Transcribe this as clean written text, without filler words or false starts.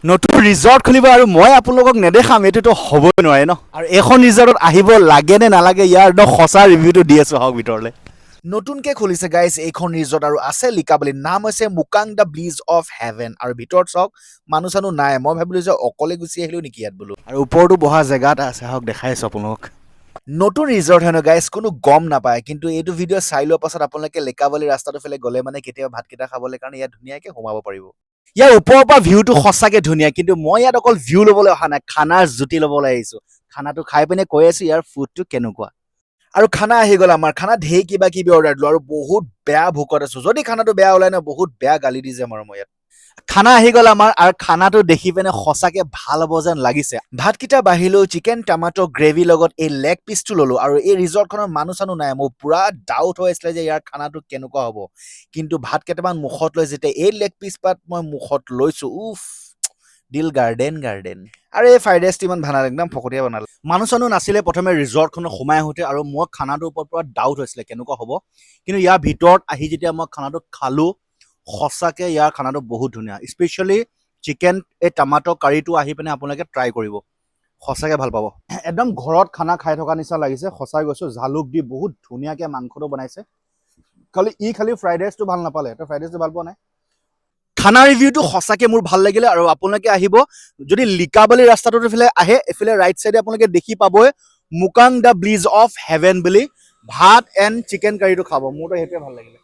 নতুন ৰিজৰ্ট খুলিব আৰু মই আপোনালোকক নেদেখাম এইটোতো হ'বই নোৱাৰে ন আৰু এইখন ৰিজৰ্টত আহিব লাগে নে নালাগে ইয়াৰ একদম সঁচা ৰিভিউটো দি আছোঁ হওক ভিতৰলৈ নতুনকৈ খুলিছে গাইজ এইখন ৰিজৰ্ট আৰু আছে লিকাবালি নাম হৈছে মুকাং দ্য ব্লিজ অফ হেভেন আৰু ভিতৰত চাওক মানুহ চানুহ নাই মই ভাবিলোঁ যে অকলে গুচি আহিলোঁ নেকি ইয়াত বোলো আৰু ওপৰতো বহা জেগা এটা আছে হওক দেখাই আছোঁ আপোনালোকক নতুন ৰিজৰ্ট হয় ন গাইজ কোনো গম নাপায় কিন্তু এইটো ভিডিঅ' চাই লোৱাৰ পাছত আপোনালোকে লিকাবালি ৰাস্তাটোৰ ফালে গ'লে মানে কেতিয়াবা ভাতকেইটা খাবলৈ কাৰণে ইয়াত ধুনীয়াকৈ সোমাব পাৰিব ইয়াৰ ওপৰৰ পৰা ভিউটো সঁচাকৈ ধুনীয়া কিন্তু মই ইয়াত অকল ভিউ ল'বলৈ অহা নাই খানাৰ জুতি ল'বলৈ আহিছোঁ খানাটো খাই পিনে কৈ আছোঁ ইয়াৰ ফুডটো কেনেকুৱা আৰু খানা আহি গ'ল আমাৰ খানা ঢেৰ কিবা কিবি অৰ্ডাৰ দিলোঁ আৰু বহুত বেয়া ভোকত আছোঁ যদি খানাটো বেয়া ওলাই ন বহুত বেয়া গালি দি যাম আৰু মই ইয়াত খানা আহি গ'ল আমাৰ আৰু খানাটো দেখি পিনে সঁচাকৈ ভাল হ'ব যেন লাগিছে ভাতকেইটা বাঢ়িলোঁ চিকেন টমাটো গ্ৰেভিৰ লগত এই লেগ পিচটো ল'লোঁ আৰু এই ৰিজৰ্টখনৰ মানুহ চানুহ নাই মোৰ পূৰা ডাউট হৈ আছিলে যে ইয়াৰ খানাটো কেনেকুৱা হ'ব কিন্তু ভাত কেইটামান মুখত লৈ যেতিয়া এই লেগ পিচ পাত মই মুখত লৈছোঁ উফ দিল গাৰ্ডেন আৰু এই ফ্ৰাইড ৰাইচটো ইমান ভাল নালাগে একদম ফকতীয়া বনালে মানুহ চানুহ নাছিলে প্ৰথমে ৰিজৰ্টখনত সোমাই আহোঁতে আৰু মই খানাটোৰ ওপৰত পৰা ডাউট হৈছিলে কেনেকুৱা হ'ব কিন্তু ইয়াৰ ভিতৰত আহি যেতিয়া মই খানাটো খালোঁ সঁচাকৈ ইয়াৰ খানাটো বহুত ধুনীয়া স্পেচিয়েলি চিকেন এই টমাটো কাৰীটো আহি পিনে আপোনালোকে ট্ৰাই কৰিব সঁচাকৈ ভাল পাব একদম ঘৰত খানা খাই থকা নিচিনা লাগিছে সঁচাই গৈছোঁ জালুক দি বহুত ধুনীয়াকৈ মাংসটো বনাইছে খালি ফ্ৰাইড ৰাইচটো ভাল নাপালে তই ফ্ৰাইড ৰাইচটো ভাল পোৱা নাই খানা ৰিভিউটো সঁচাকৈ মোৰ ভাল লাগিলে আৰু আপোনালোকে আহিব যদি লিকাবালি ৰাস্তাটোৰ ফালে আহে এইফালে ৰাইট চাইডে আপোনালোকে দেখি পাবই মুকাং দ্য ব্লিজ অফ হেভেন বুলি ভাত এণ্ড চিকেন কাৰীটো খাব মোৰতো সেইটোৱে ভাল লাগিলে